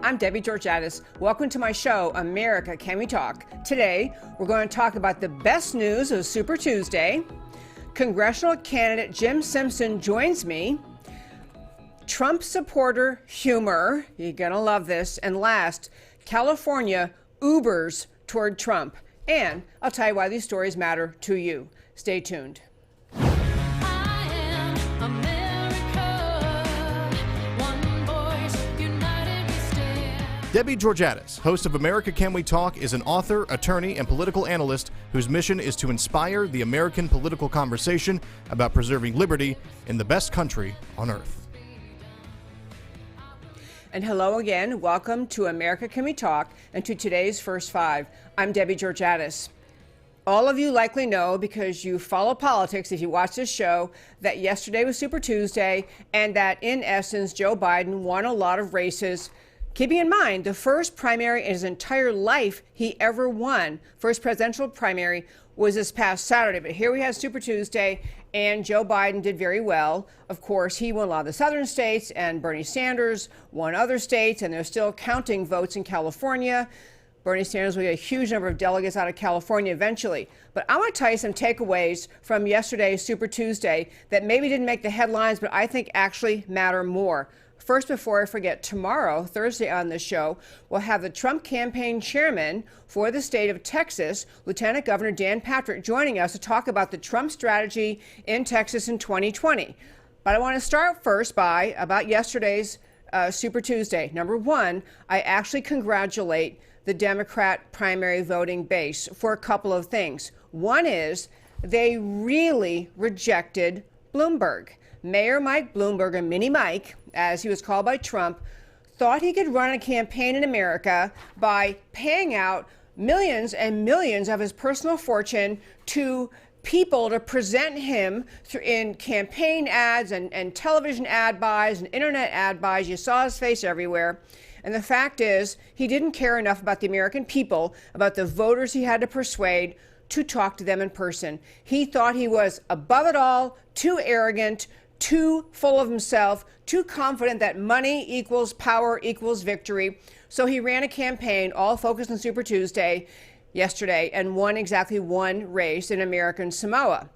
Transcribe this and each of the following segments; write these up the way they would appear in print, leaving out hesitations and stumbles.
I'm Debbie Georgatos. Welcome to my show, America Can We Talk? Today, we're going to talk about the best news of Super Tuesday. Congressional candidate Jim Simpson joins me. Trump supporter humor, you're going to love this. And last, California Ubers toward Trump. And I'll tell you why these stories matter to you. Stay tuned. Debbie Georgatos, host of America Can We Talk, is an author, attorney, and political analyst whose mission is to inspire the American political conversation about preserving liberty in the best country on earth. And hello again. Welcome to America Can We Talk and to today's First Five. I'm Debbie Georgatos. All of you likely know, because you follow politics, if you watch this show, that yesterday was Super Tuesday and that, in essence, Joe Biden won a lot of races. Keeping in mind, the first primary in his entire life he ever won, first presidential primary, was this past Saturday. But here we have Super Tuesday, and Joe Biden did very well. Of course, he won a lot of the southern states, and Bernie Sanders won other states, and they're still counting votes in California. Bernie Sanders will get a huge number of delegates out of California eventually. But I want to tell you some takeaways from yesterday's Super Tuesday that maybe didn't make the headlines, but I think actually matter more. First, before I forget, tomorrow, Thursday on this show, we'll have the Trump campaign chairman for the state of Texas, Lieutenant Governor Dan Patrick, joining us to talk about the Trump strategy in Texas in 2020. But I want to start first about yesterday's Super Tuesday. Number one, I actually congratulate the Democrat primary voting base for a couple of things. One is they really rejected Bloomberg. Mayor Mike Bloomberg, or Mini Mike, as he was called by Trump, thought he could run a campaign in America by paying out millions and millions of his personal fortune to people to present him in campaign ads and television ad buys and internet ad buys. You saw his face everywhere. And the fact is, he didn't care enough about the American people, about the voters he had to persuade, to talk to them in person. He thought he was above it all, too arrogant, too full of himself, too confident that money equals power equals victory. So he ran a campaign all focused on Super Tuesday yesterday and won exactly one race in American Samoa.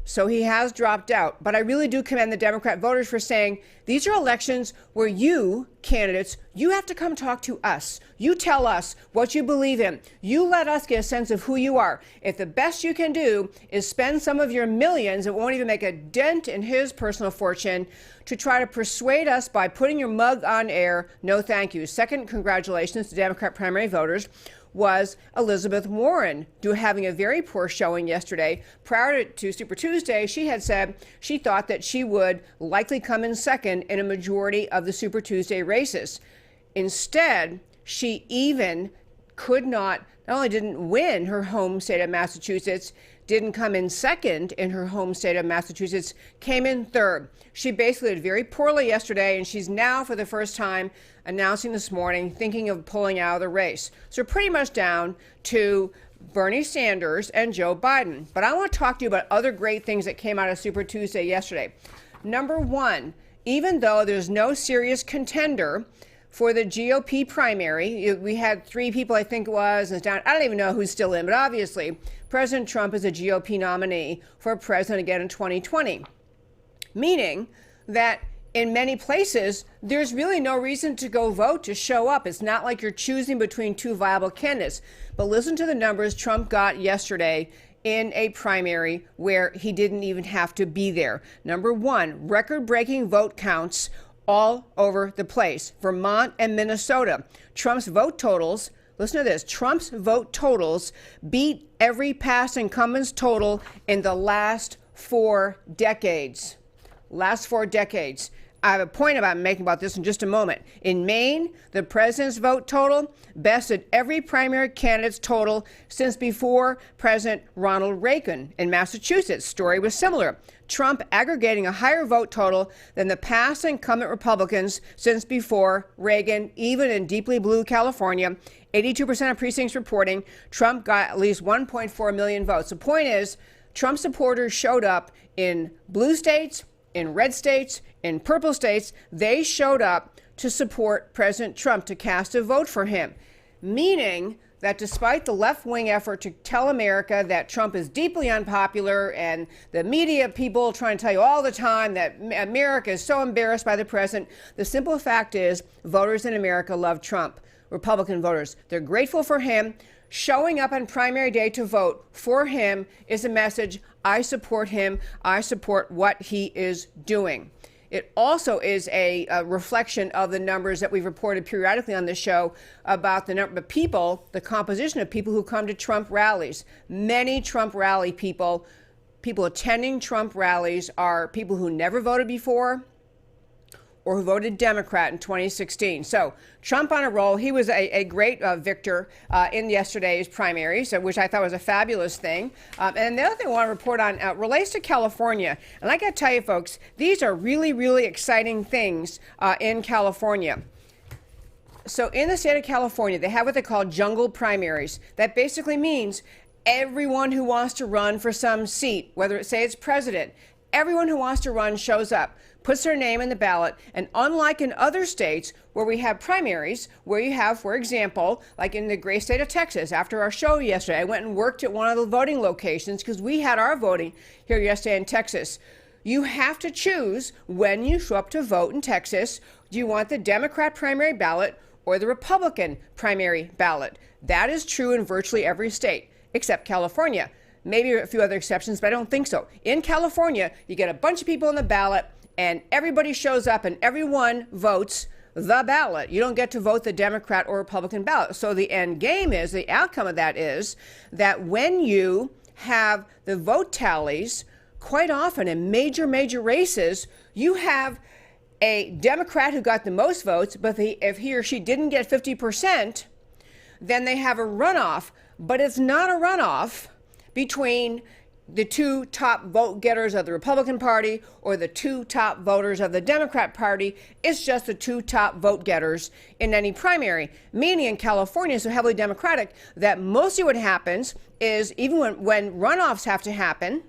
So he has dropped out. But I really do commend the Democrat voters for saying these are elections where you, candidates, you have to come talk to us. You tell us what you believe in. You let us get a sense of who you are. If the best you can do is spend some of your millions, it won't even make a dent in his personal fortune, to try to persuade us by putting your mug on air, no thank you. Second, congratulations to Democrat primary voters, was Elizabeth Warren having a very poor showing yesterday. Prior to Super Tuesday, she had said she thought that she would likely come in second in a majority of the Super Tuesday races. Instead, she even not only didn't win her home state of Massachusetts, didn't come in second in her home state of Massachusetts, came in third. She basically did very poorly yesterday, and she's now, for the first time, announcing this morning, thinking of pulling out of the race. So we're pretty much down to Bernie Sanders and Joe Biden. But I want to talk to you about other great things that came out of Super Tuesday yesterday. Number one, even though there's no serious contender for the GOP primary, we had three people, I think it was, and it's down. I don't even know who's still in, but obviously President Trump is a GOP nominee for president again in 2020, meaning that in many places, there's really no reason to go vote, to show up. It's not like you're choosing between two viable candidates. But listen to the numbers Trump got yesterday in a primary where he didn't even have to be there. Number one, record-breaking vote counts all over the place. Vermont and Minnesota. Trump's vote totals, listen to this, Trump's vote totals beat every past incumbent's total in the last 4 decades. Last 4 decades. I have a point I'm making about this in just a moment. In Maine, the president's vote total bested every primary candidate's total since before President Ronald Reagan. In Massachusetts, story was similar. Trump aggregating a higher vote total than the past incumbent Republicans since before Reagan, even in deeply blue California. 82% of precincts reporting Trump got at least 1.4 million votes. The point is, Trump supporters showed up in blue states, in red states, in purple states, they showed up to support President Trump, to cast a vote for him, meaning that despite the left-wing effort to tell America that Trump is deeply unpopular, and the media people trying to tell you all the time that America is so embarrassed by the president, the simple fact is voters in America love Trump. Republican voters, they're grateful for him. Showing up on primary day to vote for him is a message: I support him. I support what he is doing. It also is a reflection of the numbers that we've reported periodically on this show about the number of people, the composition of people who come to Trump rallies. Many Trump rally people attending Trump rallies are people who never voted before or who voted Democrat in 2016. So Trump on a roll. He was a great victor in yesterday's primaries, which I thought was a fabulous thing. And the other thing I want to report on relates to California. And I got to tell you, folks, these are really, really exciting things in California. So in the state of California, they have what they call jungle primaries. That basically means everyone who wants to run for some seat, whether it say it's president, everyone who wants to run shows up, puts their name in the ballot. And unlike in other states where we have primaries, where you have, for example, like in the great state of Texas, after our show yesterday, I went and worked at one of the voting locations because we had our voting here yesterday in Texas. You have to choose when you show up to vote in Texas. Do you want the Democrat primary ballot or the Republican primary ballot? That is true in virtually every state except California. Maybe a few other exceptions, but I don't think so. In California, you get a bunch of people on the ballot, and everybody shows up and everyone votes the ballot. You don't get to vote the Democrat or Republican ballot. So the end game is, the outcome of that is that when you have the vote tallies, quite often in major races, you have a Democrat who got the most votes, but if he or she didn't get 50%, then they have a runoff. But it's not a runoff between the two top vote getters of the Republican Party or the two top voters of the Democrat Party. It's just the two top vote getters in any primary. Meaning in California, so heavily Democratic, that mostly what happens is even when runoffs have to happen,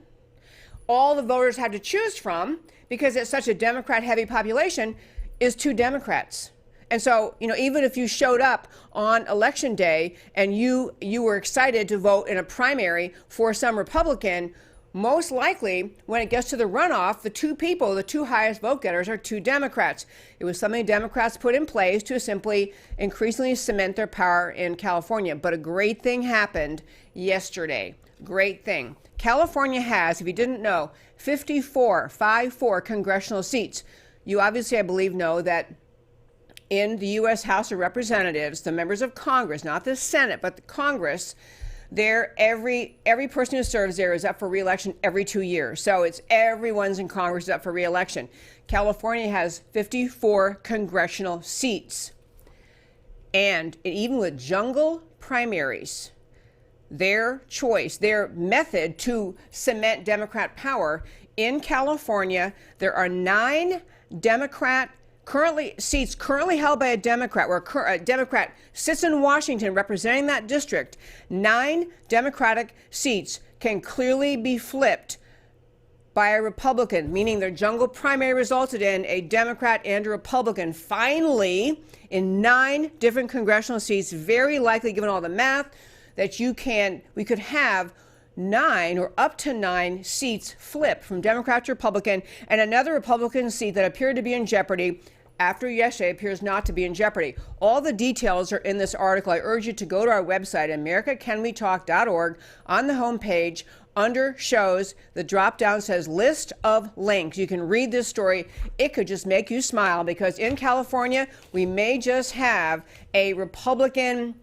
all the voters have to choose from, because it's such a Democrat-heavy population, is two Democrats. And so, even if you showed up on election day and you were excited to vote in a primary for some Republican, most likely when it gets to the runoff, the two highest vote getters are two Democrats. It was something Democrats put in place to simply increasingly cement their power in California. But a great thing happened yesterday. Great thing. California has, if you didn't know, 54 congressional seats. You obviously, I believe, know that in the U.S. House of Representatives, the members of Congress, not the Senate, but the Congress, every person who serves there is up for re-election every 2 years. So it's everyone's in Congress is up for re-election. California has 54 congressional seats. And even with jungle primaries, their choice, their method to cement Democrat power in California, there are 9 Democrat seats currently held by a Democrat, where a Democrat sits in Washington representing that district. 9 Democratic seats can clearly be flipped by a Republican, meaning their jungle primary resulted in a Democrat and a Republican. Finally, in 9 different congressional seats, very likely, given all the math, that we could have 9 or up to 9 seats flipped from Democrat to Republican, and another Republican seat that appeared to be in jeopardy after yesterday appears not to be in jeopardy. All the details are in this article. I urge you to go to our website, americacanwetalk.org. On the homepage, under shows, the drop down says list of links. You can read this story. It could just make you smile, because in California, we may just have a Republican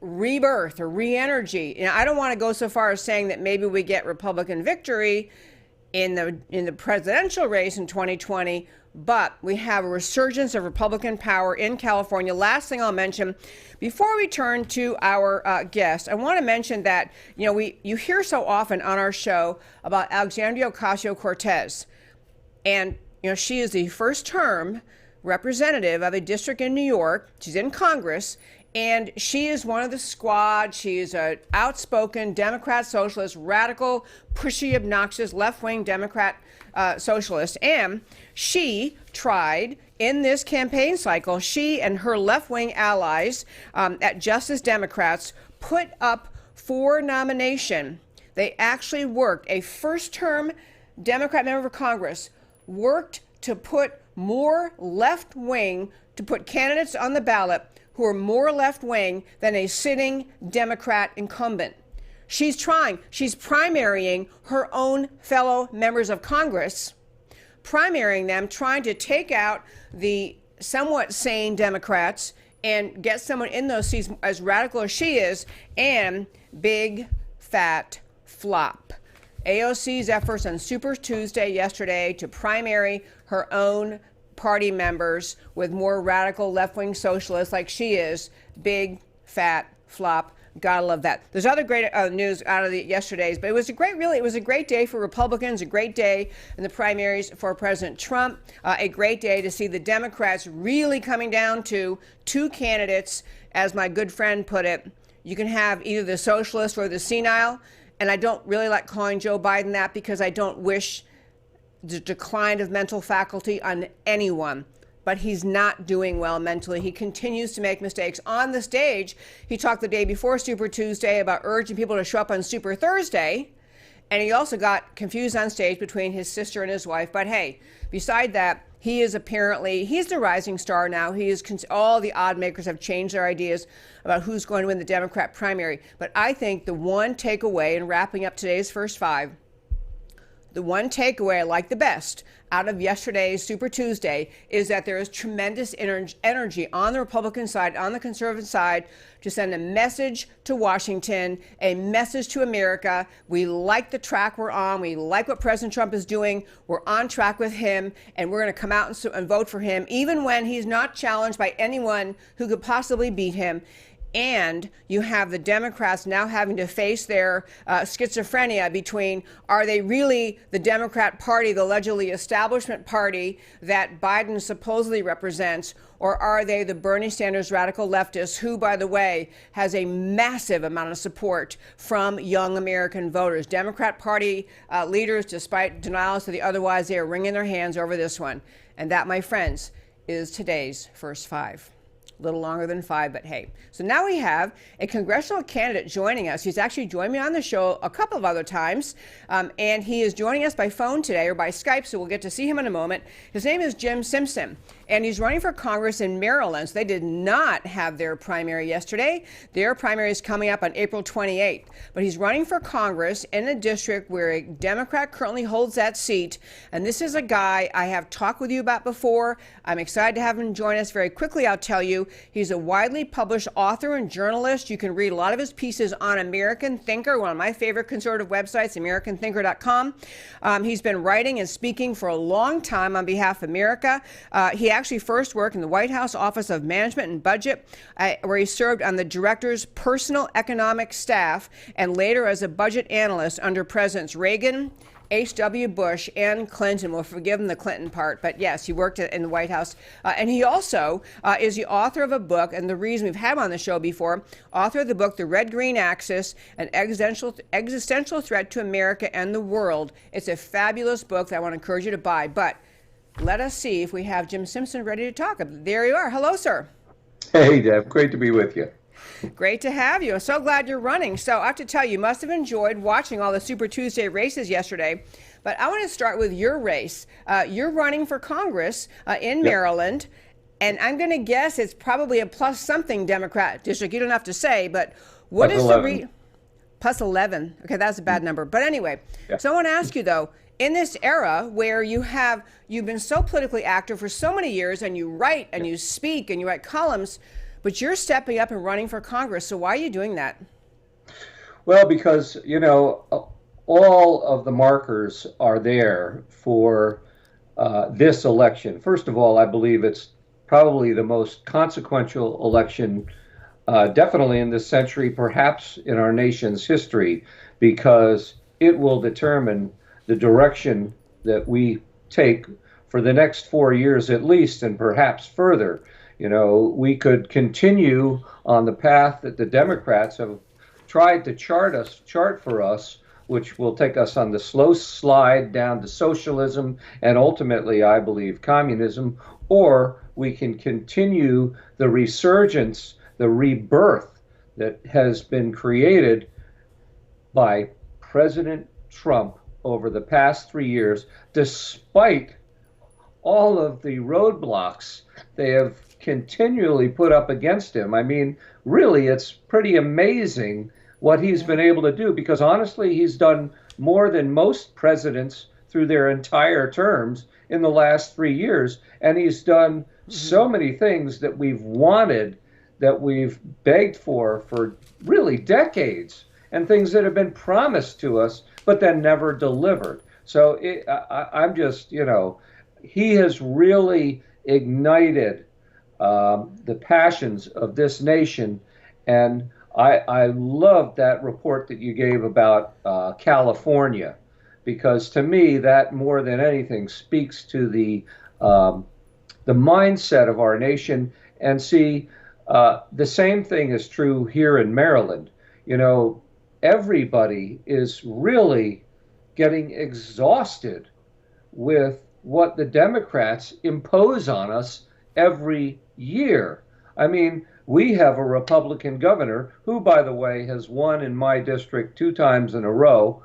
rebirth or re-energy. I don't want to go so far as saying that maybe we get Republican victory in the presidential race in 2020, but we have a resurgence of Republican power in California. Last thing I'll mention, before we turn to our guest, I want to mention that you hear so often on our show about Alexandria Ocasio-Cortez, and she is the first-term representative of a district in New York. She's in Congress, and she is one of the squad. She is an outspoken Democrat, socialist, radical, pushy, obnoxious, left-wing Democrat socialist, and she tried in this campaign cycle, she and her left-wing allies at Justice Democrats put up for nomination. They actually worked, a first-term Democrat member of Congress worked to put more left-wing, to put candidates on the ballot who are more left-wing than a sitting Democrat incumbent. She's primarying her own fellow members of Congress, primarying them, trying to take out the somewhat sane Democrats and get someone in those seats as radical as she is, and big fat flop. AOC's efforts on Super Tuesday yesterday to primary her own party members with more radical left-wing socialists like she is, big fat flop. Gotta love that. There's other great news out of yesterday's, but it was a great day for Republicans, a great day in the primaries for President Trump, a great day to see the Democrats really coming down to two candidates, as my good friend put it. You can have either the socialist or the senile, and I don't really like calling Joe Biden that because I don't wish the decline of mental faculty on anyone. But he's not doing well mentally. He continues to make mistakes. On the stage, he talked the day before Super Tuesday about urging people to show up on Super Thursday. And he also got confused on stage between his sister and his wife. But hey, beside that, he's the rising star now. All the odd makers have changed their ideas about who's going to win the Democrat primary. But I think the one takeaway in wrapping up today's first five, the one takeaway I like the best out of yesterday's Super Tuesday is that there is tremendous energy on the Republican side, on the conservative side, to send a message to Washington, a message to America. We like the track we're on. We like what President Trump is doing. We're on track with him, and we're going to come out and vote for him, even when he's not challenged by anyone who could possibly beat him. And you have the Democrats now having to face their schizophrenia between, are they really the Democrat Party, the allegedly establishment party that Biden supposedly represents, or are they the Bernie Sanders radical leftists who, by the way, has a massive amount of support from young American voters? Democrat Party leaders, despite denials to the otherwise, they are wringing their hands over this one. And that, my friends, is today's first five. A little longer than five, but hey. So now we have a congressional candidate joining us. He's actually joined me on the show a couple of other times, and he is joining us by phone today or by Skype, so we'll get to see him in a moment. His name is Jim Simpson, and he's running for Congress in Maryland. So they did not have their primary yesterday. Their primary is coming up on April 28th, but he's running for Congress in a district where a Democrat currently holds that seat, and this is a guy I have talked with you about before. I'm excited to have him join us. Very quickly, I'll tell you, he's a widely published author and journalist. You can read a lot of his pieces on American Thinker, one of my favorite conservative websites, AmericanThinker.com. He's been writing and speaking for a long time on behalf of America. He actually first worked in the White House Office of Management and Budget, where he served on the director's personal economic staff and later as a budget analyst under Presidents Reagan, H.W. Bush, and Clinton. We'll forgive him the Clinton part, but yes, he worked in the White House. And he also is the author of a book, and the reason we've had him on the show before, author of the book, The Red-Green Axis, an existential threat to America and the world. It's a fabulous book that I want to encourage you to buy. But let us see if we have Jim Simpson ready to talk. There you are. Hello, sir. Hey, Deb. Great to be with you. Great to have you. I'm so glad you're running. So I have to tell you, you must have enjoyed watching all the Super Tuesday races yesterday. But I want to start with your race. You're running for Congress in Maryland. And I'm going to guess it's probably a plus something Democrat district. You don't have to say, but what is the plus 11? Okay, that's a bad number. But anyway, so I want to ask you, though, in this era where you've been so politically active for so many years, and you write and you speak and you write columns, but you're stepping up and running for Congress. So why are you doing that? Well, because, all of the markers are there for this election. First of all, I believe it's probably the most consequential election, definitely in this century, perhaps in our nation's history, because it will determine the direction that we take for the next 4 years at least, and perhaps further. We could continue on the path that the Democrats have tried to chart for us which will take us on the slow slide down to socialism and ultimately, I believe, communism, or we can continue the resurgence, the rebirth that has been created by President Trump over the past 3 years, despite all of the roadblocks they have continually put up against him. I mean, really, it's pretty amazing what he's been able to do, because honestly, he's done more than most presidents through their entire terms in the last 3 years. And he's done so many things that we've wanted, that we've begged for really decades, and things that have been promised to us, but then never delivered. So I'm just, he has really ignited the passions of this nation. And I loved that report that you gave about California, because to me, that more than anything speaks to the mindset of our nation. And see, the same thing is true here in Maryland. Everybody is really getting exhausted with what the Democrats impose on us every year. I mean, we have a Republican governor who, by the way, has won in my district 2 times in a row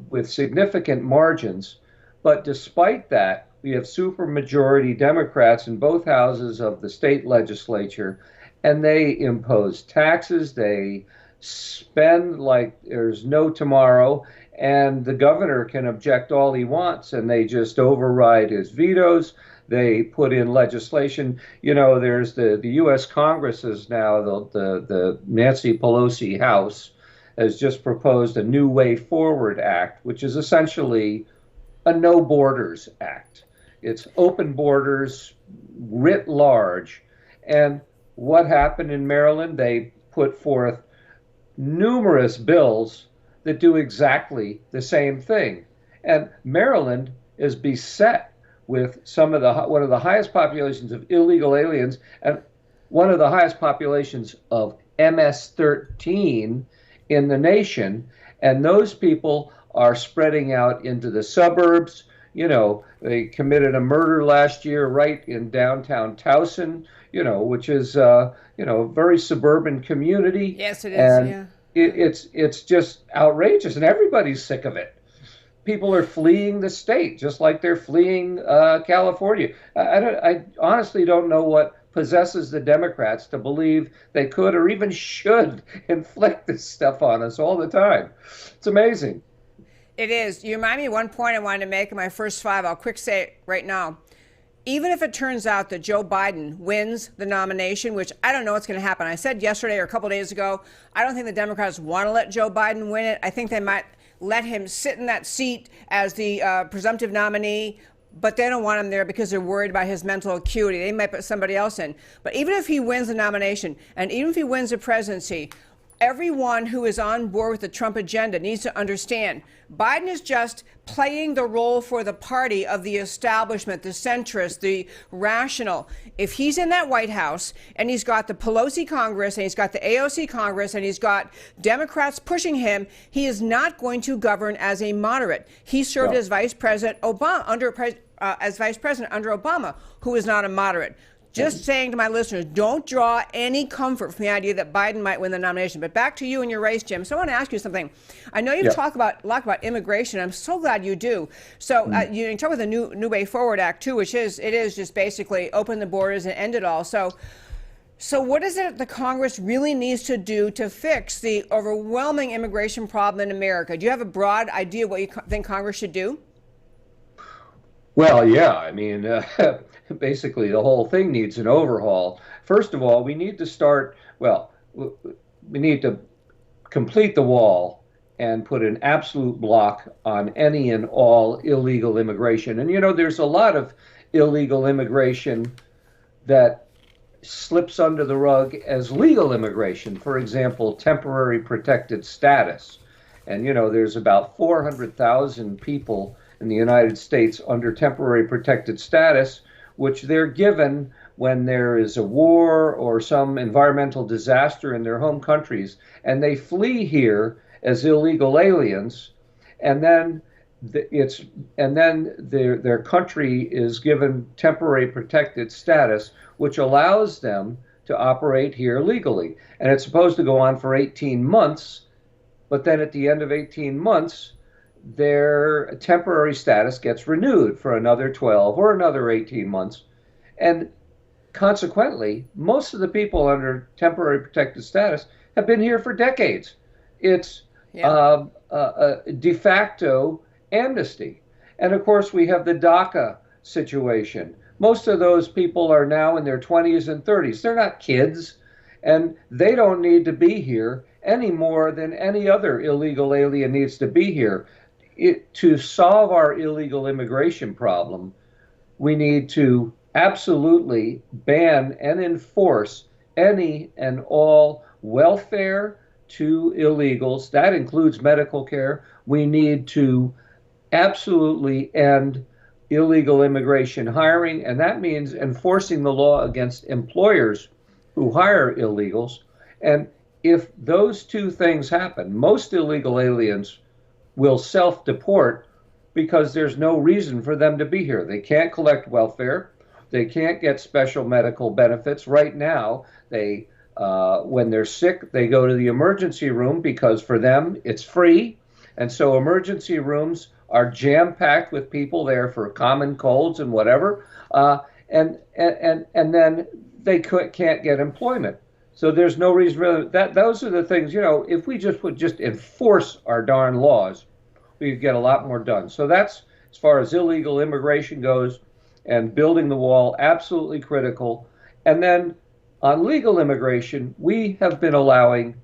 with significant margins. But despite that, we have supermajority Democrats in both houses of the state legislature, and they impose taxes. They spend like there's no tomorrow, and the governor can object all he wants, and they just override his vetoes. They put in legislation. There's the U.S. Congress is now, the Nancy Pelosi House has just proposed a New Way Forward Act, which is essentially a No Borders Act. It's open borders writ large. And what happened in Maryland? They put forth numerous bills that do exactly the same thing. And Maryland is beset with one of the highest populations of illegal aliens and one of the highest populations of MS-13 in the nation. And those people are spreading out into the suburbs. They committed a murder last year right in downtown Towson, which is, a very suburban community. Yes, it is. And yeah. It's just outrageous, and everybody's sick of it. People are fleeing the state, just like they're fleeing California. I honestly don't know what possesses the Democrats to believe they could or even should inflict this stuff on us all the time. It's amazing. It is. You remind me of one point I wanted to make in my first 5. I'll quick say it right now. Even if it turns out that Joe Biden wins the nomination, which I don't know what's going to happen. I said yesterday or a couple of days ago, I don't think the Democrats want to let Joe Biden win it. I think they might let him sit in that seat as the presumptive nominee, but they don't want him there because they're worried about his mental acuity. They might put somebody else in. But even if he wins the nomination, and even if he wins the presidency, everyone who is on board with the Trump agenda needs to understand Biden is just playing the role for the party of the establishment, the centrist, the rational. If he's in that White House and he's got the Pelosi Congress and he's got the AOC Congress and he's got Democrats pushing him, he is not going to govern as a moderate. He served as Vice President Obama under Obama, who is not a moderate. Just saying to my listeners, don't draw any comfort from the idea that Biden might win the nomination. But back to you and your race, Jim. So I want to ask you something. I know you talk a lot about immigration. I'm so glad you do. So you talk about the New Way Forward Act, too, which is just basically open the borders and end it all. So what is it the Congress really needs to do to fix the overwhelming immigration problem in America? Do you have a broad idea what you think Congress should do? Well, yeah. I mean, basically, the whole thing needs an overhaul. First of all, we need to complete the wall and put an absolute block on any and all illegal immigration. And, there's a lot of illegal immigration that slips under the rug as legal immigration. For example, temporary protected status. And, there's about 400,000 people in the United States under temporary protected status, which they're given when there is a war or some environmental disaster in their home countries, and they flee here as illegal aliens, and then their country is given temporary protected status, which allows them to operate here legally. And it's supposed to go on for 18 months, but then at the end of 18 months, their temporary status gets renewed for another 12 or another 18 months. And consequently, most of the people under temporary protected status have been here for decades. It's a de facto amnesty. And of course, we have the DACA situation. Most of those people are now in their 20s and 30s. They're not kids, and they don't need to be here any more than any other illegal alien needs to be here. To solve our illegal immigration problem, we need to absolutely ban and enforce any and all welfare to illegals. That includes medical care. We need to absolutely end illegal immigration hiring, and that means enforcing the law against employers who hire illegals. And if those two things happen, most illegal aliens will self-deport because there's no reason for them to be here. They can't collect welfare. They can't get special medical benefits. Right now, when they're sick, they go to the emergency room because for them it's free. And so emergency rooms are jam-packed with people there for common colds and whatever. And then they can't get employment. So there's no reason really that those are the things, if we just would just enforce our darn laws, we could get a lot more done. So that's as far as illegal immigration goes, and building the wall, absolutely critical. And then on legal immigration, we have been allowing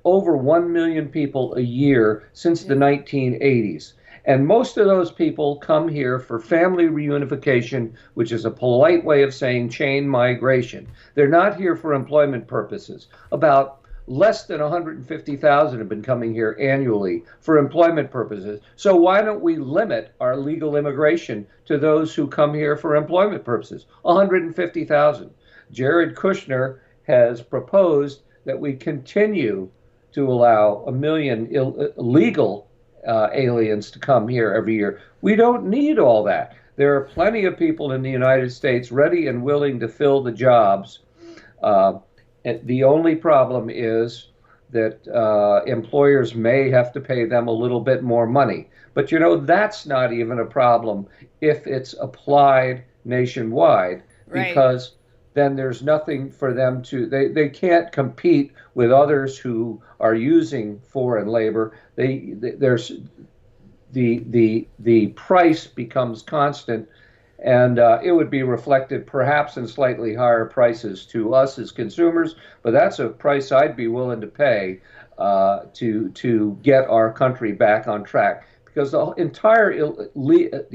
over 1 million people a year since the 1980s. And most of those people come here for family reunification, which is a polite way of saying chain migration. They're not here for employment purposes. About less than 150,000 have been coming here annually for employment purposes. So why don't we limit our legal immigration to those who come here for employment purposes? 150,000. Jared Kushner has proposed that we continue to allow 1 million illegal aliens to come here every year. We don't need all that. There are plenty of people in the United States ready and willing to fill the jobs. The only problem is that employers may have to pay them a little bit more money. But that's not even a problem if it's applied nationwide, right? Because then there's nothing for them to, they can't compete with others who are using foreign labor. There's the price becomes constant, and it would be reflected perhaps in slightly higher prices to us as consumers, but that's a price I'd be willing to pay to get our country back on track. Because the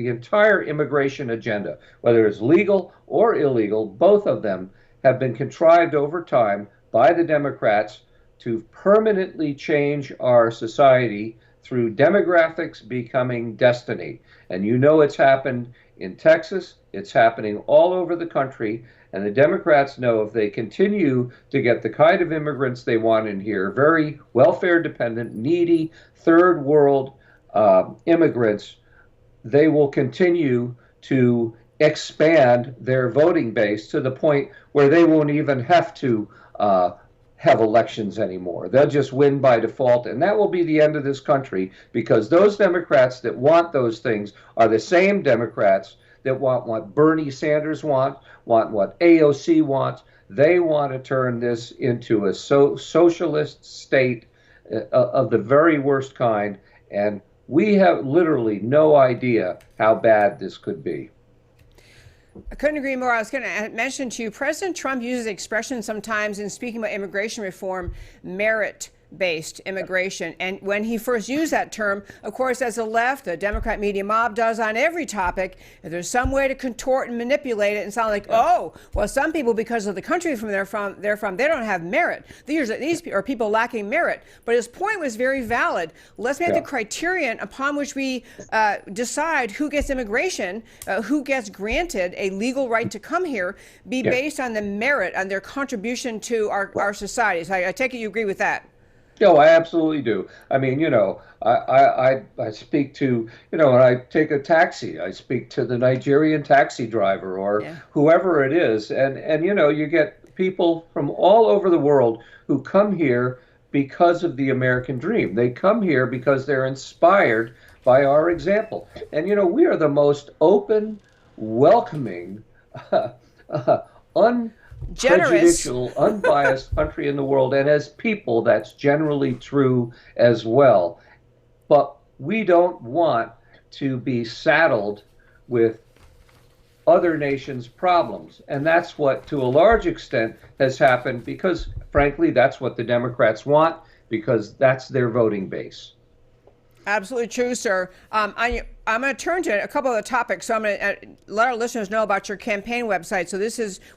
entire immigration agenda, whether it's legal or illegal, both of them have been contrived over time by the Democrats to permanently change our society through demographics becoming destiny. And it's happened in Texas, it's happening all over the country, and the Democrats know if they continue to get the kind of immigrants they want in here, very welfare dependent, needy, third world immigrants, they will continue to expand their voting base to the point where they won't even have to have elections anymore. They'll just win by default, and that will be the end of this country, because those Democrats that want those things are the same Democrats that want what Bernie Sanders want what AOC wants. They want to turn this into a socialist state of the very worst kind, and we have literally no idea how bad this could be. I couldn't agree more. I was going to mention to you, President Trump uses the expression sometimes in speaking about immigration reform, merit-based immigration. And when he first used that term, of course, as the left, the Democrat media mob does on every topic, if there's some way to contort and manipulate it and sound like, oh, well, some people, because of the country they're from, they don't have merit. These are people lacking merit. But his point was very valid. Let's make the criterion upon which we decide who gets immigration, who gets granted a legal right to come here, be based on the merit, on their contribution to our society. So I take it you agree with that. No, I absolutely do. I mean, I speak to, when I take a taxi, I speak to the Nigerian taxi driver or Yeah. whoever it is, and you get people from all over the world who come here because of the American dream. They come here because they're inspired by our example. And we are the most open, welcoming, Generous. unprejudicial, unbiased country in the world. And as people, that's generally true as well. But we don't want to be saddled with other nations' problems. And that's what, to a large extent, has happened because, frankly, that's what the Democrats want because that's their voting base. Absolutely true, sir. I'm going to turn to a couple of the topics. So I'm going to let our listeners know about your campaign website. So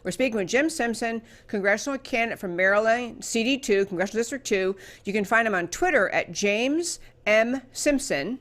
we're speaking with Jim Simpson, congressional candidate from Maryland, CD2, Congressional District 2. You can find him on Twitter at James M. Simpson.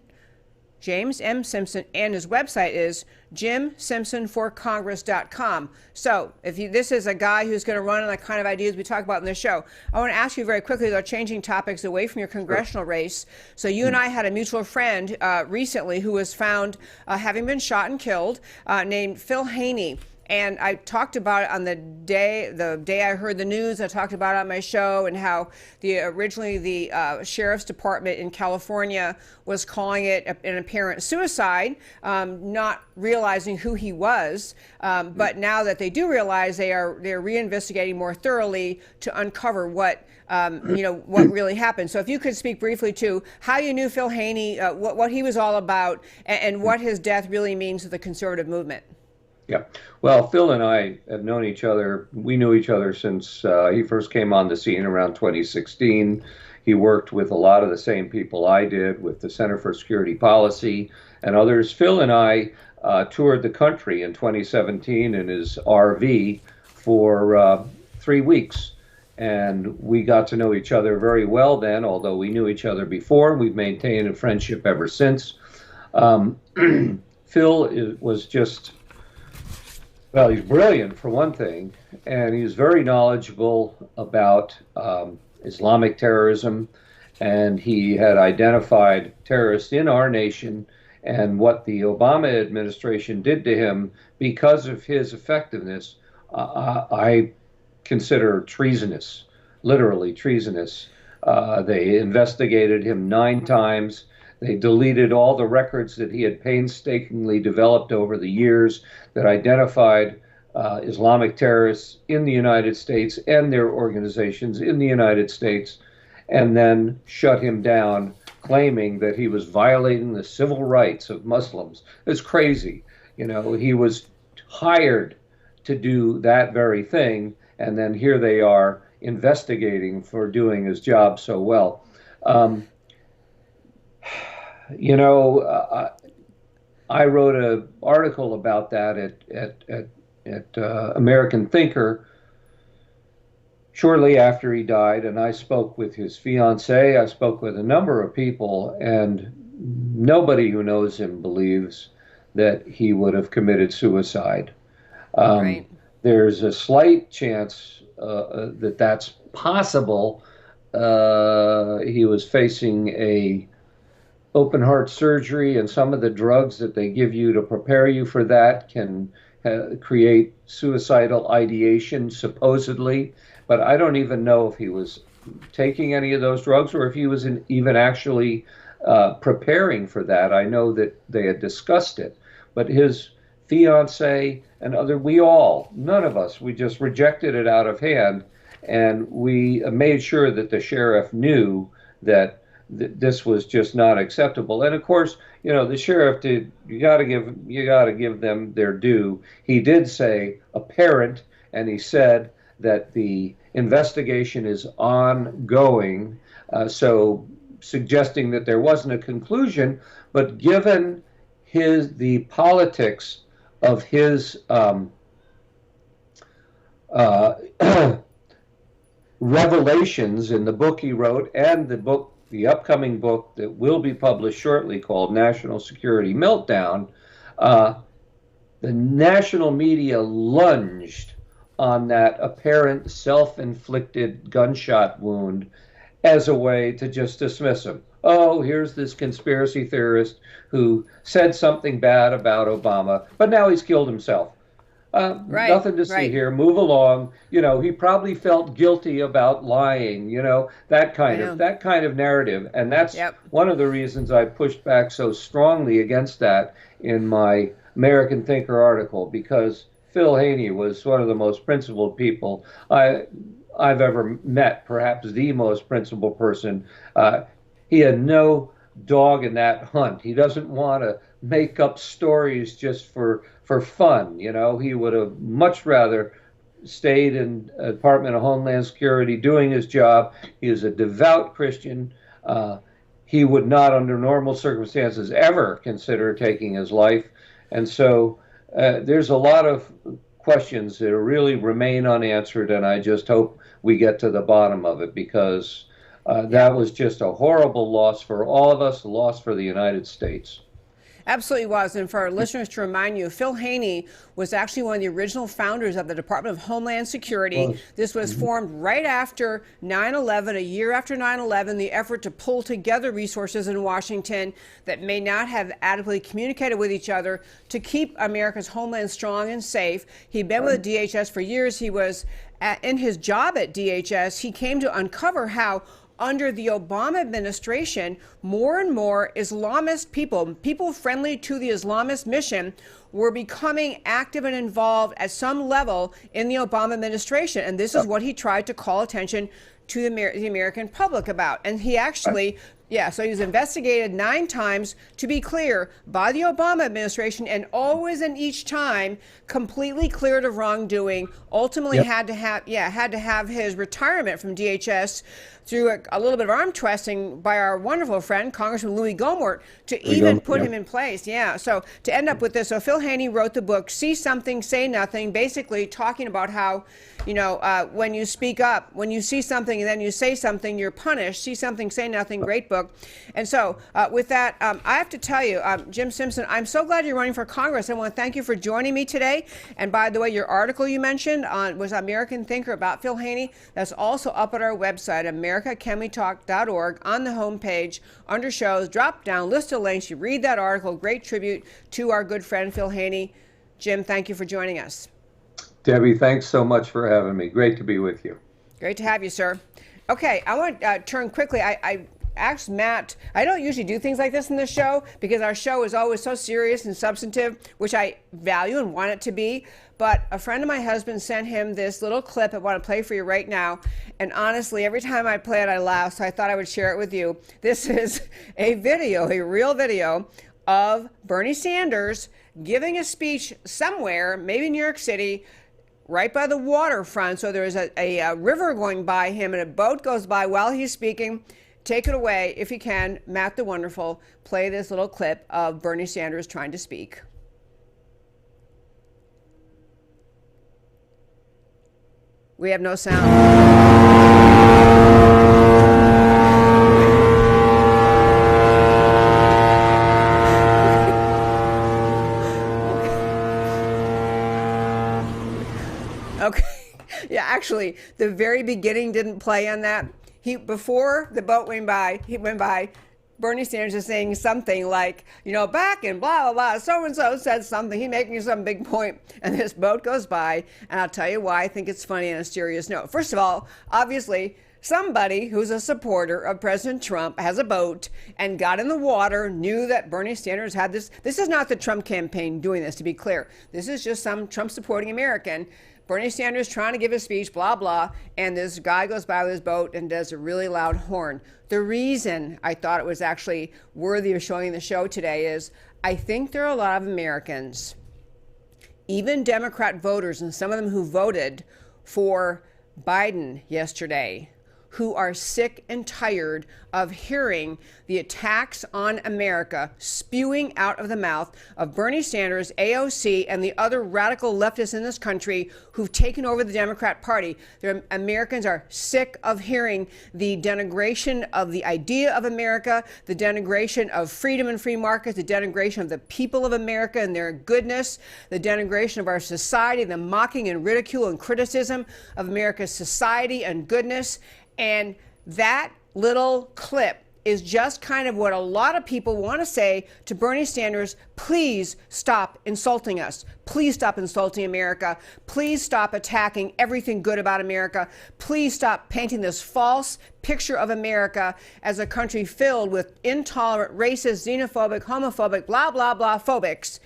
James M. Simpson, and his website is jimsimpsonforcongress.com. So this is a guy who's going to run on the kind of ideas we talk about in this show. I want to ask you very quickly, though, changing topics away from your congressional race. So you and I had a mutual friend recently who was found having been shot and killed, named Phil Haney. And I talked about it on the day I heard the news. I talked about it on my show and how originally the sheriff's department in California was calling it an apparent suicide, not realizing who he was. But now that they do realize, they're reinvestigating more thoroughly to uncover what really happened. So if you could speak briefly to how you knew Phil Haney, what he was all about, and what his death really means to the conservative movement. Yeah. Well, Phil and I have known each other. We knew each other since he first came on the scene around 2016. He worked with a lot of the same people I did with the Center for Security Policy and others. Phil and I toured the country in 2017 in his RV for 3 weeks. And we got to know each other very well then, although we knew each other before. We've maintained a friendship ever since. Phil was just well, he's brilliant for one thing, and he's very knowledgeable about Islamic terrorism, and he had identified terrorists in our nation and what the Obama administration did to him because of his effectiveness. I consider treasonous, literally treasonous. They investigated him 9 times. They deleted all the records that he had painstakingly developed over the years that identified Islamic terrorists in the United States and their organizations in the United States, and then shut him down, claiming that he was violating the civil rights of Muslims. It's crazy. He was hired to do that very thing, and then here they are investigating for doing his job so well. I wrote an article about that at American Thinker shortly after he died, and I spoke with his fiancée. I spoke with a number of people, and nobody who knows him believes that he would have committed suicide. Right. There's a slight chance that that's possible. He was facing a open heart surgery, and some of the drugs that they give you to prepare you for that can create suicidal ideation, supposedly. But I don't even know if he was taking any of those drugs or if he was even actually preparing for that. I know that they had discussed it, but his fiance and none of us, we just rejected it out of hand, and we made sure that the sheriff knew that this was just not acceptable. And of course, the sheriff did. You got to give them their due. He did say apparent, and he said that the investigation is ongoing. So suggesting that there wasn't a conclusion, but given the politics of his revelations in the book he wrote and the upcoming book that will be published shortly called National Security Meltdown, the national media lunged on that apparent self-inflicted gunshot wound as a way to just dismiss him. Oh, here's this conspiracy theorist who said something bad about Obama, but now he's killed himself. Right, Nothing to see right. here. Move along. He probably felt guilty about lying. Yeah. That kind of narrative, and that's Yep. one of the reasons I pushed back so strongly against that in my American Thinker article, because Phil Haney was one of the most principled people I've ever met, perhaps the most principled person. He had no dog in that hunt. He doesn't want to make up stories just for fun. He would have much rather stayed in Department of Homeland Security doing his job. He is a devout Christian. He would not, under normal circumstances, ever consider taking his life. And so there's a lot of questions that really remain unanswered, and I just hope we get to the bottom of it, because that was just a horrible loss for all of us, a loss for the United States. Absolutely was. And for our listeners to remind you, Phil Haney was actually one of the original founders of the Department of Homeland Security. This was formed right after 9/11, a year after 9/11, the effort to pull together resources in Washington that may not have adequately communicated with each other to keep America's homeland strong and safe. He'd been with DHS for years. He was in his job at DHS. He came to uncover how under the Obama administration, more and more Islamist people friendly to the Islamist mission, were becoming active and involved at some level in the Obama administration. And this is what he tried to call attention to the American public about. And he actually, so he was investigated 9 times, to be clear, by the Obama administration, and always and each time completely cleared of wrongdoing. Ultimately had to have his retirement from DHS through a little bit of arm twisting by our wonderful friend, Congressman Louis Gohmert, to even put him in place. Yeah, so to end up with this, so Phil Haney wrote the book, See Something, Say Nothing, basically talking about how, when you speak up, when you see something and then you say something, you're punished. See Something, Say Nothing, great book. And so with that, I have to tell you, Jim Simpson, I'm so glad you're running for Congress. I want to thank you for joining me today. And by the way, your article you mentioned was American Thinker about Phil Haney. That's also up at our website, americacanwetalk.org, on the homepage, under shows, drop down, list of links. You read that article. Great tribute to our good friend Phil Haney. Jim, thank you for joining us. Debbie, thanks so much for having me. Great to be with you. Great to have you, sir. Okay, I want to turn quickly. I asked Matt, I don't usually do things like this in the show because our show is always so serious and substantive, which I value and want it to be. But a friend of my husband sent him this little clip I want to play for you right now. And honestly, every time I play it, I laugh. So I thought I would share it with you. This is a video, a real video of Bernie Sanders giving a speech somewhere, maybe New York City, right by the waterfront. So there's a river going by him and a boat goes by while he's speaking. Take it away, if you can, Matt the Wonderful. Play this little clip of Bernie Sanders trying to speak. We have no sound. Okay. Yeah, actually, the very beginning didn't play on that. Before the boat went by, Bernie Sanders is saying something like, back and blah, blah, blah, so-and-so said something. He's making some big point, and this boat goes by, and I'll tell you why I think it's funny on a serious note. First of all, obviously, somebody who's a supporter of President Trump has a boat and got in the water, knew that Bernie Sanders had this. This is not the Trump campaign doing this, to be clear. This is just some Trump-supporting American. Bernie Sanders trying to give a speech, blah, blah, and this guy goes by with his boat and does a really loud horn. The reason I thought it was actually worthy of showing the show today is I think there are a lot of Americans, even Democrat voters, and some of them who voted for Biden yesterday, who are sick and tired of hearing the attacks on America spewing out of the mouth of Bernie Sanders, AOC, and the other radical leftists in this country who've taken over the Democrat Party. Americans are sick of hearing the denigration of the idea of America, the denigration of freedom and free markets, the denigration of the people of America and their goodness, the denigration of our society, the mocking and ridicule and criticism of America's society and goodness. And that little clip is just kind of what a lot of people want to say to Bernie Sanders. Please stop insulting us. Please stop insulting America. Please stop attacking everything good about America. Please stop painting this false picture of America as a country filled with intolerant, racist, xenophobic, homophobic, blah, blah, blah phobics.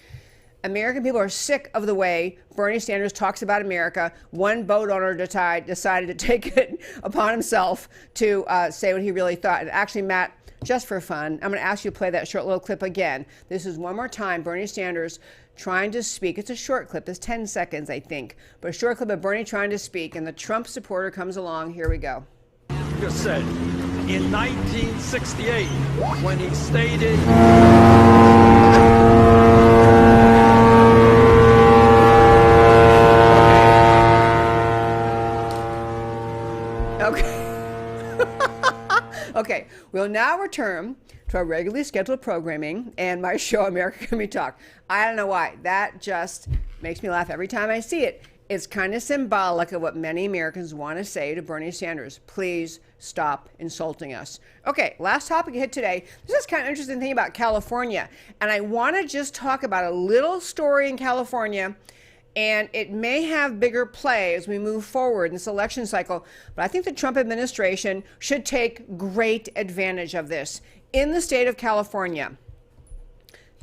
American people are sick of the way Bernie Sanders talks about America. One boat owner decided to take it upon himself to say what he really thought. And actually, Matt, just for fun, I'm going to ask you to play that short little clip again. This is one more time Bernie Sanders trying to speak. It's a short clip. It's 10 seconds, I think. But a short clip of Bernie trying to speak, and the Trump supporter comes along. Here we go. Just said in 1968 when he stated... Okay, we'll now return to our regularly scheduled programming and my show, America Can We Talk. I don't know why. That just makes me laugh every time I see it. It's kind of symbolic of what many Americans want to say to Bernie Sanders. Please stop insulting us. Okay, last topic hit today. This is kind of interesting thing about California. And I want to just talk about a little story in California, and it may have bigger play as we move forward in this election cycle. But I think the Trump administration should take great advantage of this. In the state of California,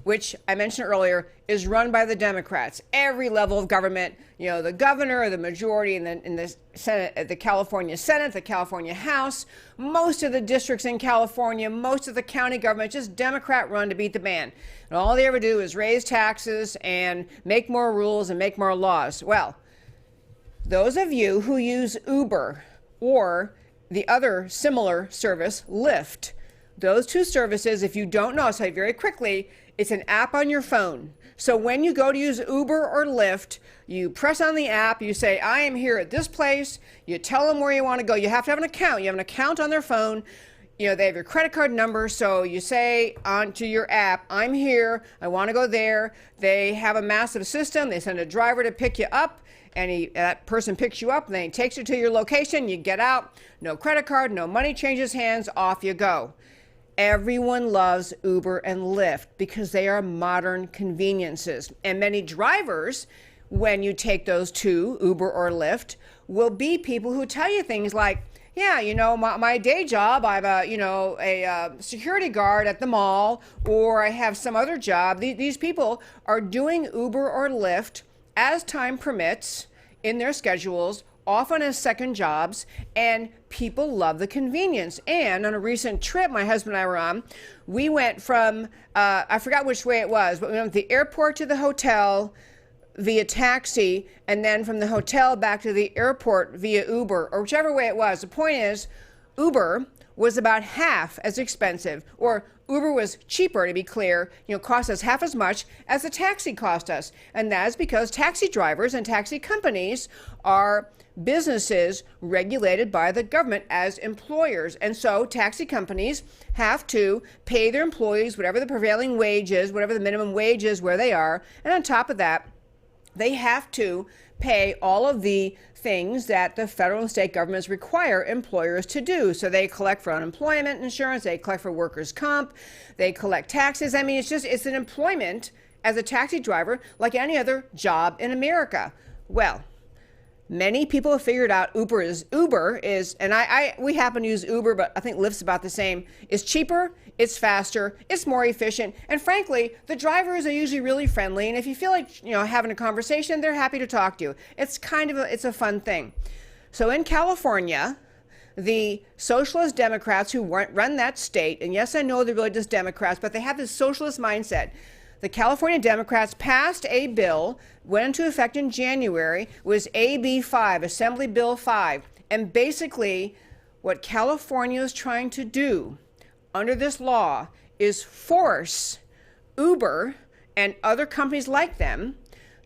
which I mentioned earlier, is run by the Democrats. Every level of government, you know, the governor, the majority in the Senate, the California Senate, the California House, most of the districts in California, most of the county government, just Democrat run to beat the band. And all they ever do is raise taxes and make more rules and make more laws. Well, those of you who use Uber or the other similar service, Lyft, those two services, if you don't know, I'll tell you very quickly, it's an app on your phone. So when you go to use Uber or Lyft, you press on the app, you say, I am here at this place, you tell them where you want to go. You have to have an account. You have an account on their phone. You know, they have your credit card number, so you say onto your app, I'm here, I want to go there. They have a massive system. They send a driver to pick you up, and that person picks you up, and then he takes you to your location. You get out, no credit card, no money changes hands, off you go. Everyone loves Uber and Lyft because they are modern conveniences. And many drivers, when you take those two, Uber or Lyft, will be people who tell you things like, yeah, you know, my day job, I'm a security guard at the mall, or I have some other job. These people are doing Uber or Lyft as time permits in their schedules, often as second jobs, and people love the convenience. And on a recent trip my husband and I were on, we went from, I forgot which way it was, but we went from the airport to the hotel via taxi, and then from the hotel back to the airport via Uber, or whichever way it was. The point is, Uber was about half as expensive, or Uber was cheaper, to be clear, cost us half as much as the taxi cost us. And that is because taxi drivers and taxi companies are businesses regulated by the government as employers. And so taxi companies have to pay their employees whatever the prevailing wage is, whatever the minimum wage is where they are. And on top of that, they have to pay all of the things that the federal and state governments require employers to do. So they collect for unemployment insurance, they collect for workers' comp, they collect taxes. I mean, it's an employment as a taxi driver like any other job in America. Well, many people have figured out Uber is, and we happen to use Uber, but I think Lyft's about the same. It's cheaper, it's faster, it's more efficient, and frankly, the drivers are usually really friendly. And if you feel like having a conversation, they're happy to talk to you. It's it's a fun thing. So in California, the socialist Democrats who run that state, and yes, I know they're really just Democrats, but they have this socialist mindset. The California Democrats passed a bill, went into effect in January, was AB 5, Assembly Bill 5. And basically, what California is trying to do under this law is force Uber and other companies like them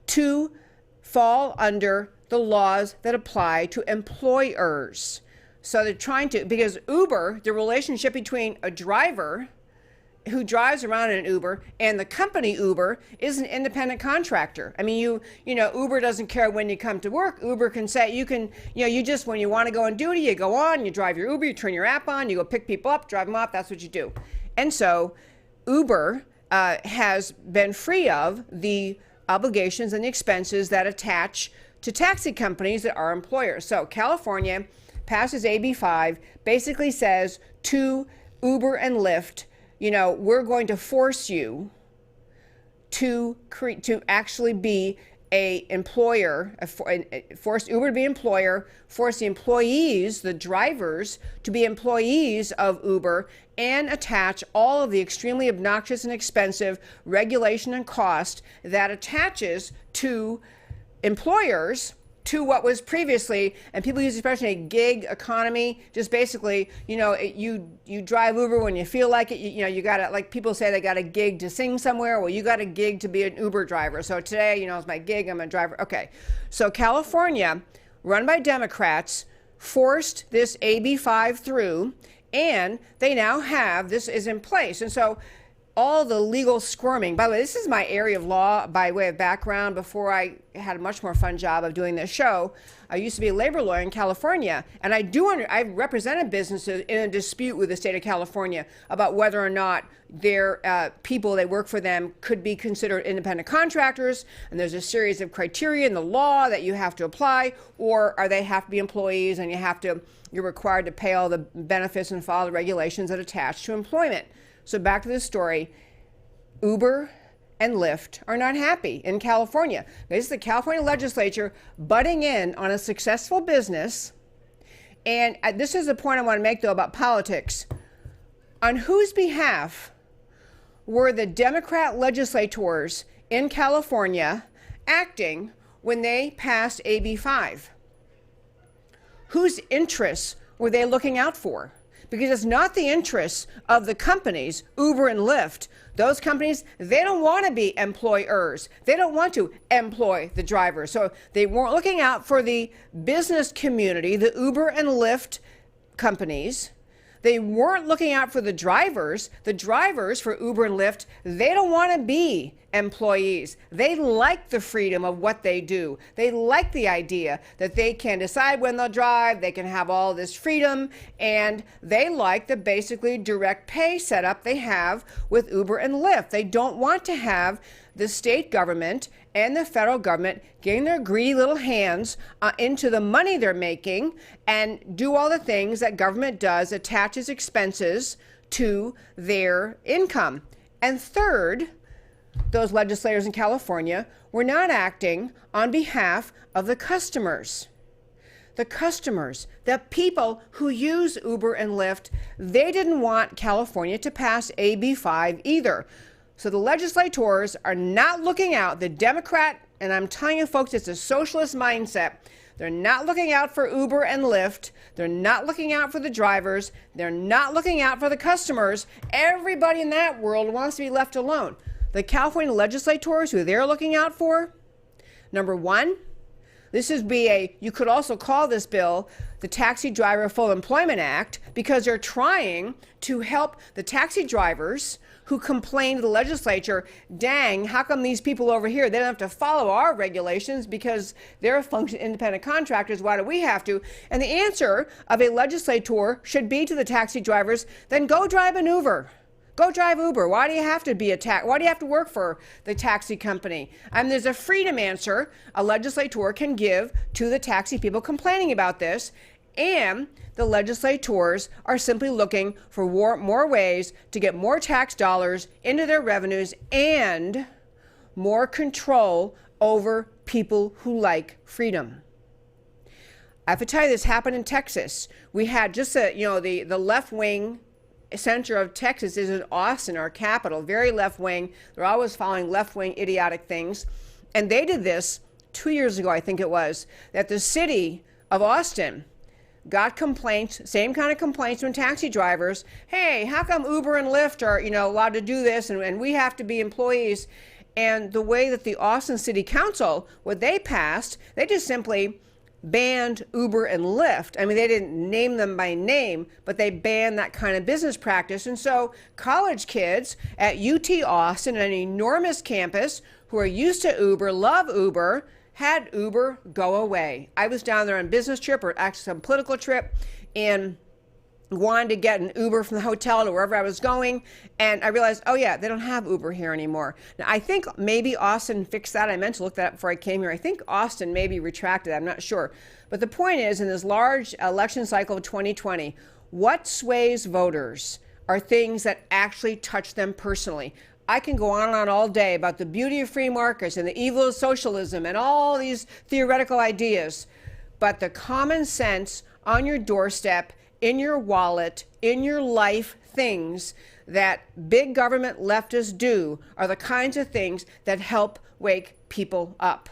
to fall under the laws that apply to employers. So they're trying to, because Uber, the relationship between a driver who drives around in an Uber, and the company Uber is an independent contractor. I mean, you know, Uber doesn't care when you come to work. Uber can say, you just, when you want to go on duty, you go on, you drive your Uber, you turn your app on, you go pick people up, drive them off. That's what you do. And so Uber has been free of the obligations and the expenses that attach to taxi companies that are employers. So California passes AB 5, basically says to Uber and Lyft, you know, we're going to force you to actually be a employer, force Uber to be an employer, force the employees, the drivers, to be employees of Uber, and attach all of the extremely obnoxious and expensive regulation and cost that attaches to employers, to what was previously, and people use the expression, a gig economy. Just basically, you know, you drive Uber when you feel like it. You know, you got to, like people say, they got a gig to sing somewhere. Well, you got a gig to be an Uber driver. So today, you know, it's my gig, I'm a driver. Okay. So California, run by Democrats, forced this AB 5 through, and they now have, this is in place. And so all the legal squirming, by the way, this is my area of law by way of background. Before I had a much more fun job of doing this show, I used to be a labor lawyer in California, and I represented businesses in a dispute with the state of California about whether or not their people, they work for them, could be considered independent contractors, and there's a series of criteria in the law that you have to apply, or they have to be employees, and you're required to pay all the benefits and follow the regulations that attach to employment. So back to this story, Uber and Lyft are not happy in California. This is the California legislature butting in on a successful business. And this is the point I want to make, though, about politics. On whose behalf were the Democrat legislators in California acting when they passed AB 5? Whose interests were they looking out for? Because it's not the interests of the companies, Uber and Lyft. Those companies, they don't want to be employers. They don't want to employ the drivers. So they weren't looking out for the business community, the Uber and Lyft companies. They weren't looking out for the drivers. The drivers for Uber and Lyft, they don't want to be employees. They like the freedom of what they do. They like the idea that they can decide when they'll drive, they can have all this freedom, and they like the basically direct pay setup they have with Uber and Lyft. They don't want to have the state government and the federal government getting their greedy little hands into the money they're making and do all the things that government does, attaches expenses to their income. And third, those legislators in California were not acting on behalf of the customers. The customers, the people who use Uber and Lyft, they didn't want California to pass AB 5 either. So the legislators are not looking out. The Democrat, and I'm telling you folks, it's a socialist mindset. They're not looking out for Uber and Lyft. They're not looking out for the drivers. They're not looking out for the customers. Everybody in that world wants to be left alone. The California legislators, who they're looking out for, number one, you could also call this bill the Taxi Driver Full Employment Act, because they're trying to help the taxi drivers who complain to the legislature, dang, how come these people over here, they don't have to follow our regulations because they're functioning independent contractors, why do we have to? And the answer of a legislator should be to the taxi drivers, then go drive an Uber. Go drive Uber. Why do you have to be why do you have to work for the taxi company? There's a freedom answer a legislator can give to the taxi people complaining about this. And the legislators are simply looking for more ways to get more tax dollars into their revenues and more control over people who like freedom. I have to tell you, this happened in Texas. We had just the left wing center of Texas is in Austin, our capital, very left wing. They're always following left wing idiotic things. And they did this 2 years ago, I think it was, that the city of Austin got complaints, same kind of complaints from taxi drivers. Hey, how come Uber and Lyft are, allowed to do this and we have to be employees? And the way that the Austin City Council, what they passed, they just simply banned Uber and Lyft. I mean, they didn't name them by name, but they banned that kind of business practice. And so college kids at UT Austin, an enormous campus, who are used to Uber, love Uber, had Uber go away. I was down there on a business trip or actually some political trip, and wanted to get an Uber from the hotel to wherever I was going, and I realized, oh yeah, they don't have Uber here anymore. Now, I think maybe Austin fixed that. I meant to look that up before I came here. I think Austin maybe retracted that. I'm not sure. But the point is, in this large election cycle of 2020, what sways voters are things that actually touch them personally. I can go on and on all day about the beauty of free markets and the evil of socialism and all these theoretical ideas, but the common sense on your doorstep, in your wallet, in your life, things that big government leftists do are the kinds of things that help wake people up.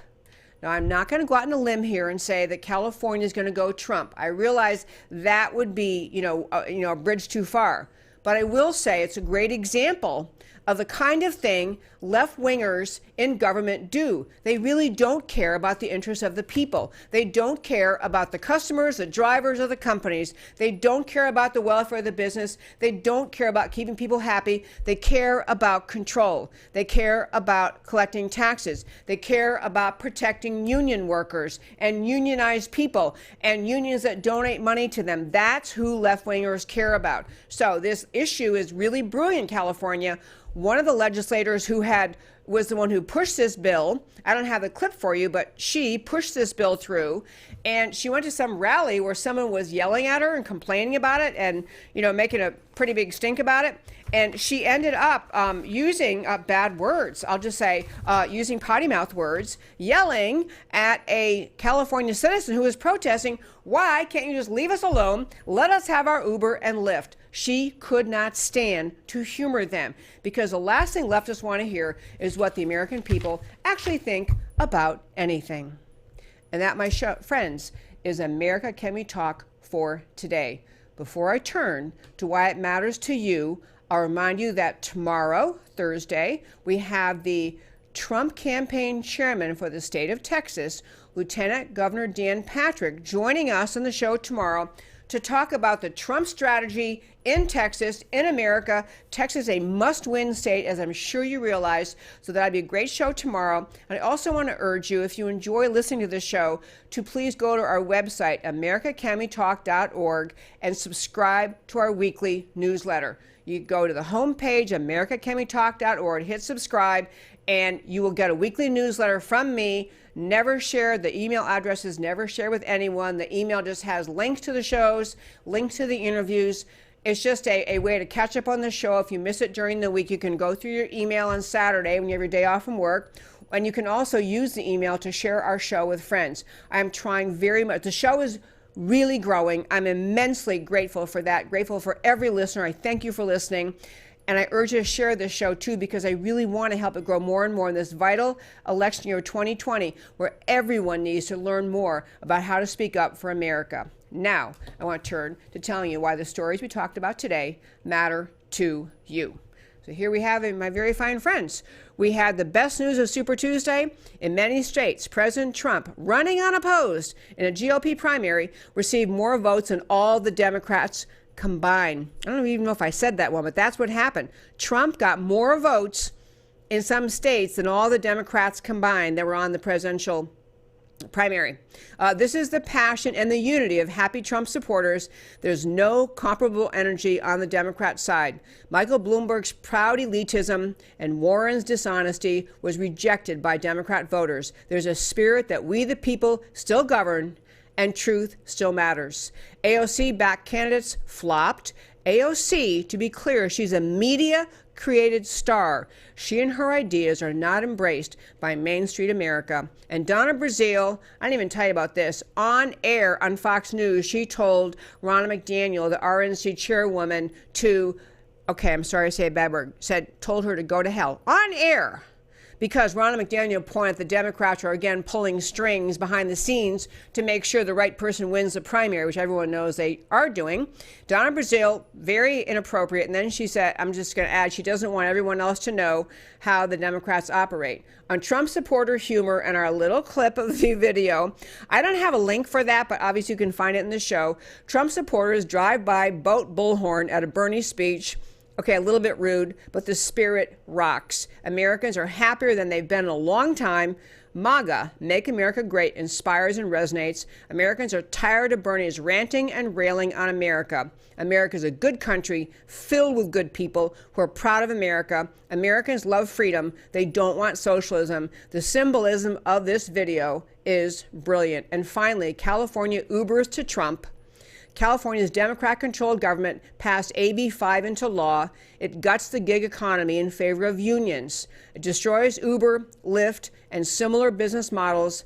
Now, I'm not going to go out on a limb here and say that California is going to go Trump. I realize that would be, a bridge too far. But I will say it's a great example of the kind of thing left-wingers in government do. They really don't care about the interests of the people. They don't care about the customers, the drivers, or the companies. They don't care about the welfare of the business. They don't care about keeping people happy. They care about control. They care about collecting taxes. They care about protecting union workers and unionized people and unions that donate money to them. That's who left-wingers care about. So this issue is really brewing in California. One of the legislators who was the one who pushed this bill, I don't have the clip for you, but she pushed this bill through, and she went to some rally where someone was yelling at her and complaining about it and, making a pretty big stink about it. And she ended up using bad words, I'll just say, using potty mouth words, yelling at a California citizen who was protesting, why can't you just leave us alone, let us have our Uber and Lyft? She could not stand to humor them, because the last thing leftists want to hear is what the American people actually think about anything. And that, my friends, is America Can We Talk for today. Before I turn to why it matters to you, I'll remind you that tomorrow, Thursday, we have the Trump campaign chairman for the state of Texas, Lieutenant Governor Dan Patrick, joining us on the show tomorrow to talk about the Trump strategy in Texas, in America. Texas is a must-win state, as I'm sure you realize, so that'll be a great show tomorrow. And I also want to urge you, if you enjoy listening to this show, to please go to our website, americacanwetalk.org, and subscribe to our weekly newsletter. You go to the homepage, americacanwetalk.org, hit subscribe, and you will get a weekly newsletter from me. Never share, the email addresses, never share with anyone. The email just has links to the shows, links to the interviews. It's just a way to catch up on the show. If you miss it during the week, you can go through your email on Saturday when you have your day off from work. And you can also use the email to share our show with friends. I'm trying very much. The show is really growing. I'm immensely grateful for that, grateful for every listener. I thank you for listening. And I urge you to share this show too, because I really want to help it grow more and more in this vital election year 2020, where everyone needs to learn more about how to speak up for America. Now, I want to turn to telling you why the stories we talked about today matter to you. So here we have it, my very fine friends. We had the best news of Super Tuesday. In many states, President Trump, running unopposed in a GOP primary, received more votes than all the Democrats combined. I don't even know if I said that one, but that's what happened. Trump got more votes in some states than all the Democrats combined that were on the presidential primary. This is the passion and the unity of happy Trump supporters. There's no comparable energy on the Democrat side. Michael Bloomberg's proud elitism and Warren's dishonesty was rejected by Democrat voters. There's a spirit that we the people still govern, and truth still matters. AOC-backed candidates flopped. AOC, to be clear, she's a media-created star. She and her ideas are not embraced by Main Street America. And Donna Brazile, I didn't even tell you about this, on air on Fox News, she told Ronna McDaniel, the RNC chairwoman, told her to go to hell. On air. because Ronna McDaniel pointed the Democrats are again pulling strings behind the scenes to make sure the right person wins the primary, which everyone knows they are doing. Donna Brazile, very inappropriate. And then she said, I'm just going to add, she doesn't want everyone else to know how the Democrats operate. On Trump supporter humor and our little clip of the video, I don't have a link for that, but obviously you can find it in the show. Trump supporters drive by boat bullhorn at a Bernie speech. Okay, a little bit rude, but the spirit rocks. Americans are happier than they've been in a long time. MAGA, Make America Great, inspires and resonates. Americans are tired of Bernie's ranting and railing on America. America is a good country filled with good people who are proud of America. Americans love freedom. They don't want socialism. The symbolism of this video is brilliant. And finally, California Ubers to Trump. California's Democrat-controlled government passed AB 5 into law. It guts the gig economy in favor of unions. It destroys Uber, Lyft, and similar business models.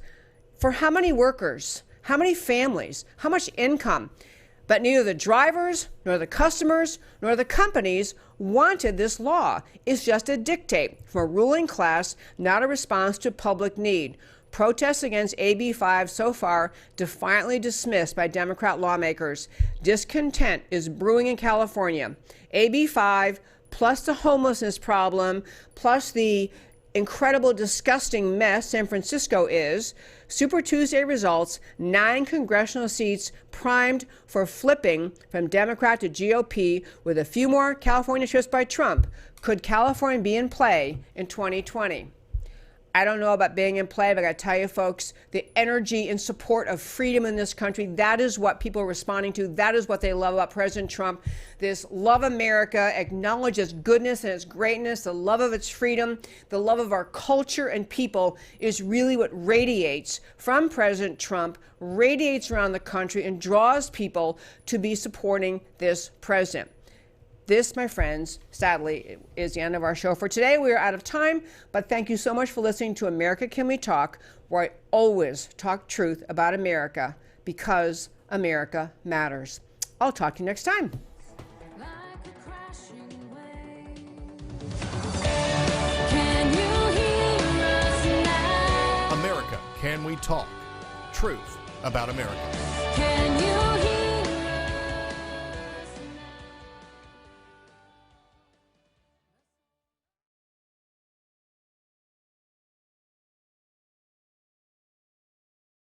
For how many workers? How many families? How much income? But neither the drivers, nor the customers, nor the companies wanted this law. It's just a dictate from a ruling class, not a response to public need. Protests against AB 5 so far defiantly dismissed by Democrat lawmakers. Discontent is brewing in California. AB 5 plus the homelessness problem, plus the incredible, disgusting mess San Francisco is. Super Tuesday results, 9 congressional seats primed for flipping from Democrat to GOP with a few more California trips by Trump. Could California be in play in 2020? I don't know about being in play, but I got to tell you, folks, the energy and support of freedom in this country, that is what people are responding to. That is what they love about President Trump. This love America, acknowledge its goodness and its greatness, the love of its freedom, the love of our culture and people is really what radiates from President Trump, radiates around the country, and draws people to be supporting this president. This, my friends, sadly, is the end of our show for today. We are out of time, but thank you so much for listening to America Can We Talk, where I always talk truth about America because America matters. I'll talk to you next time. America Can We Talk? Truth about America. Can you